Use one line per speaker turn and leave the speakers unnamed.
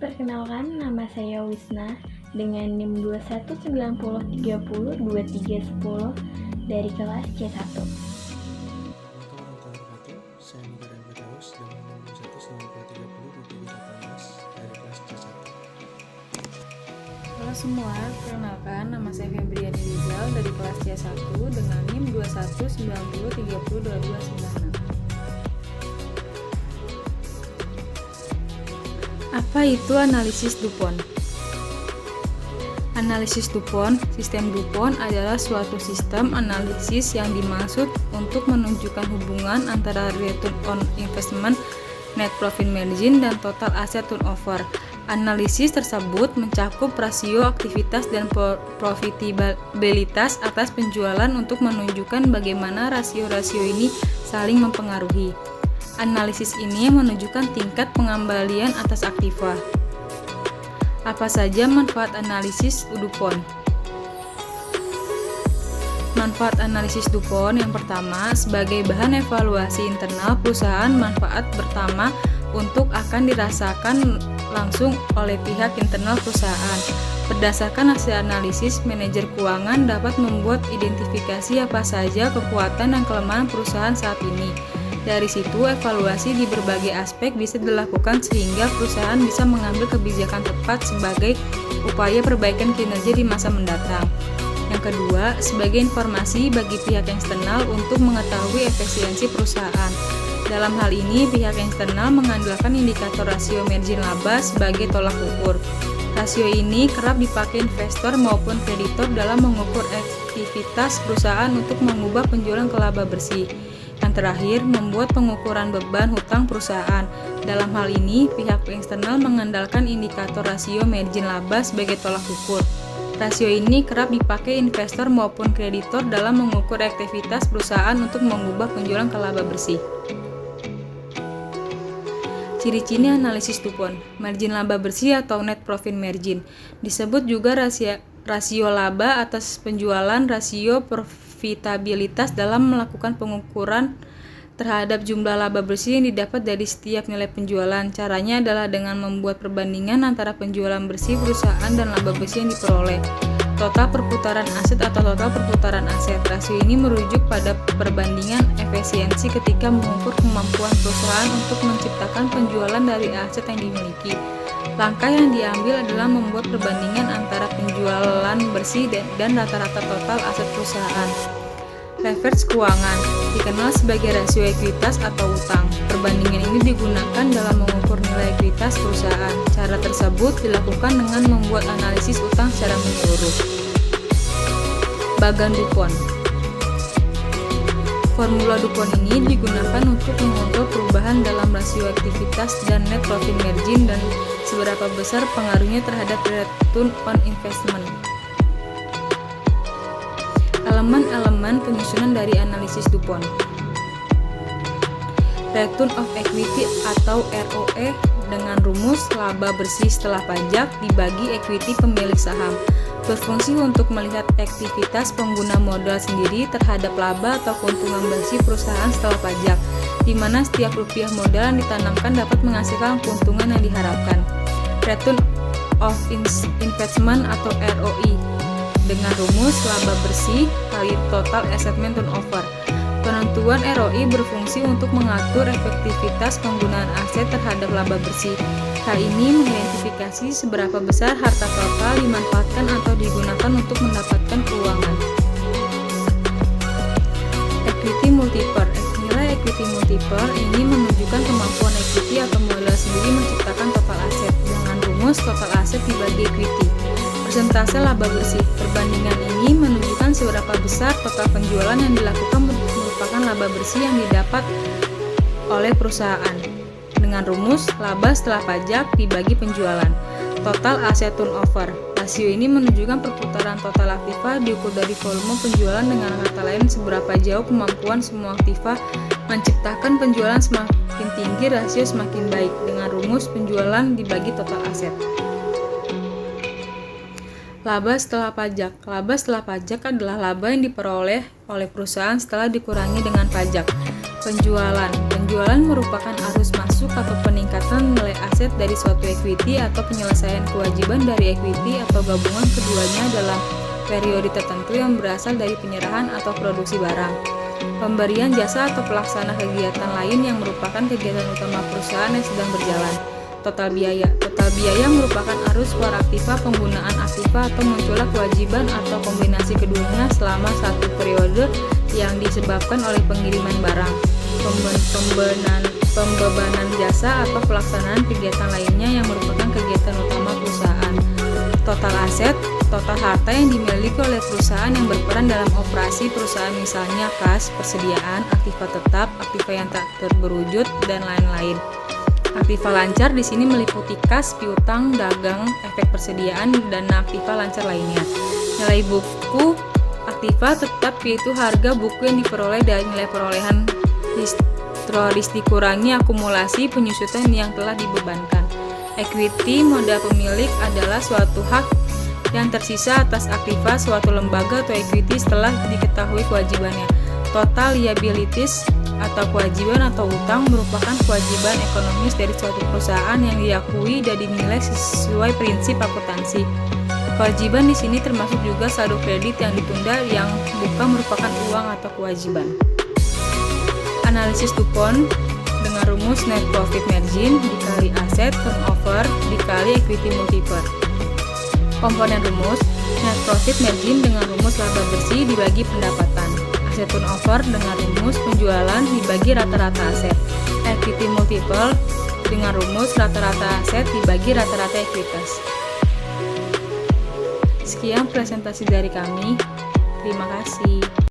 Perkenalkan, nama saya Wisna dengan NIM 2190302310 dari kelas C1.
Assalamualaikum warahmatullahi wabarakatuh. Saya Mugaren Firdaus dengan nomor 190302318 dari kelas C1.
Halo semua, perkenalkan nama saya Febriani Rizal dari kelas C1 dengan NIM 2190303296. Apa itu analisis DuPont? Analisis DuPont, sistem DuPont adalah suatu sistem analisis yang dimaksud untuk menunjukkan hubungan antara return on investment, net profit margin, dan total asset turnover. Analisis tersebut mencakup rasio aktivitas dan profitabilitas atas penjualan untuk menunjukkan bagaimana rasio-rasio ini saling mempengaruhi. Analisis ini menunjukkan tingkat pengembalian atas aktiva. Apa saja manfaat analisis DuPont? Manfaat analisis DuPont yang pertama, sebagai bahan evaluasi internal perusahaan, manfaat pertama untuk akan dirasakan langsung oleh pihak internal perusahaan. Berdasarkan hasil analisis, manajer keuangan dapat membuat identifikasi apa saja kekuatan dan kelemahan perusahaan saat ini. Dari situ, evaluasi di berbagai aspek bisa dilakukan sehingga perusahaan bisa mengambil kebijakan tepat sebagai upaya perbaikan kinerja di masa mendatang. Yang kedua, sebagai informasi bagi pihak eksternal untuk mengetahui efisiensi perusahaan. Dalam hal ini, pihak eksternal mengandalkan indikator rasio margin laba sebagai tolak ukur. Rasio ini kerap dipakai investor maupun kreditor dalam mengukur aktivitas perusahaan untuk mengubah penjualan ke laba bersih. Yang terakhir, membuat pengukuran beban hutang perusahaan. Dalam hal ini, pihak eksternal mengandalkan indikator rasio margin laba sebagai tolak ukur. Rasio ini kerap dipakai investor maupun kreditor dalam mengukur aktivitas perusahaan untuk mengubah penjualan ke laba bersih. Ciri-ciri analisis DuPont. Margin laba bersih atau net profit margin. Disebut juga rasio laba atas penjualan, rasio profitabilitas dalam melakukan pengukuran terhadap jumlah laba bersih yang didapat dari setiap nilai penjualan. Caranya adalah dengan membuat perbandingan antara penjualan bersih perusahaan dan laba bersih yang diperoleh. Total perputaran aset atau total perputaran aset. Rasio ini merujuk pada perbandingan efisiensi ketika mengukur kemampuan perusahaan untuk menciptakan penjualan dari aset yang dimiliki. Langkah yang diambil adalah membuat perbandingan antara penjualan bersih dan rata-rata total aset perusahaan. Leverage keuangan dikenal sebagai rasio ekuitas atau utang. Perbandingan ini digunakan dalam mengukur nilai ekuitas perusahaan. Cara tersebut dilakukan dengan membuat analisis utang secara menyeluruh. Bagan DuPont. Formula DuPont ini digunakan untuk mengontrol perubahan dalam rasio aktivitas dan net profit margin dan seberapa besar pengaruhnya terhadap return on investment. Elemen-elemen penyusunan dari analisis DuPont. Return of equity atau ROE dengan rumus laba bersih setelah pajak dibagi equity pemilik saham. Berfungsi untuk melihat aktivitas pengguna modal sendiri terhadap laba atau keuntungan bersih perusahaan setelah pajak, di mana setiap rupiah modal yang ditanamkan dapat menghasilkan keuntungan yang diharapkan. Return of investment atau ROI dengan rumus laba bersih kali total asset turnover. Penentuan ROI berfungsi untuk mengatur efektivitas penggunaan aset terhadap laba bersih. Hal ini mengidentifikasi seberapa besar harta total dimanfaatkan atau digunakan untuk mendapatkan keuangan. Equity multiple. Nilai equity multiple ini menunjukkan kemampuan equity atau modal sendiri menciptakan total aset dengan rumus total aset dibagi equity. Persentase laba bersih. Perbandingan ini menunjukkan seberapa besar total penjualan yang dilakukan merupakan laba bersih yang didapat oleh perusahaan dengan rumus laba setelah pajak dibagi penjualan. Total aset turnover. Rasio ini menunjukkan perputaran total aktiva diukur dari volume penjualan, dengan kata lain seberapa jauh kemampuan semua aktiva menciptakan penjualan. Semakin tinggi rasio semakin baik, dengan rumus penjualan dibagi total aset. Laba setelah pajak. Laba setelah pajak adalah laba yang diperoleh oleh perusahaan setelah dikurangi dengan pajak. Penjualan merupakan arus masuk atau peningkatan nilai aset dari suatu equity atau penyelesaian kewajiban dari equity atau gabungan keduanya dalam periode tertentu yang berasal dari penyerahan atau produksi barang. Pemberian jasa atau pelaksana kegiatan lain yang merupakan kegiatan utama perusahaan yang sedang berjalan. Total biaya merupakan arus keluar aktiva, penggunaan aktiva, atau munculnya kewajiban atau kombinasi keduanya selama satu periode yang disebabkan oleh pengiriman barang, pembebanan jasa, atau pelaksanaan kegiatan lainnya yang merupakan kegiatan utama perusahaan. Total aset, total harta yang dimiliki oleh perusahaan yang berperan dalam operasi perusahaan, misalnya kas, persediaan, aktiva tetap, aktiva yang tak berwujud, dan lain-lain. Aktiva lancar di sini meliputi kas, piutang, dagang, efek persediaan, dan aktiva lancar lainnya. Nilai buku aktiva tetap yaitu harga buku yang diperoleh dari nilai perolehan historis dikurangi akumulasi penyusutan yang telah dibebankan. Equity modal pemilik adalah suatu hak yang tersisa atas aktiva suatu lembaga atau equity setelah diketahui kewajibannya. Total liabilities atau kewajiban atau utang merupakan kewajiban ekonomis dari suatu perusahaan yang diakui dan dinilai sesuai prinsip akuntansi. Kewajiban di sini termasuk juga saldo kredit yang ditunda yang bukan merupakan uang atau kewajiban. Analisis DuPont dengan rumus net profit margin dikali aset turnover dikali equity multiple. Komponen rumus net profit margin dengan rumus laba bersih dibagi pendapatan. Aset turnover dengan rumus penjualan dibagi rata-rata aset. Equity multiple dengan rumus rata-rata aset dibagi rata-rata ekuitas. Sekian presentasi dari kami. Terima kasih.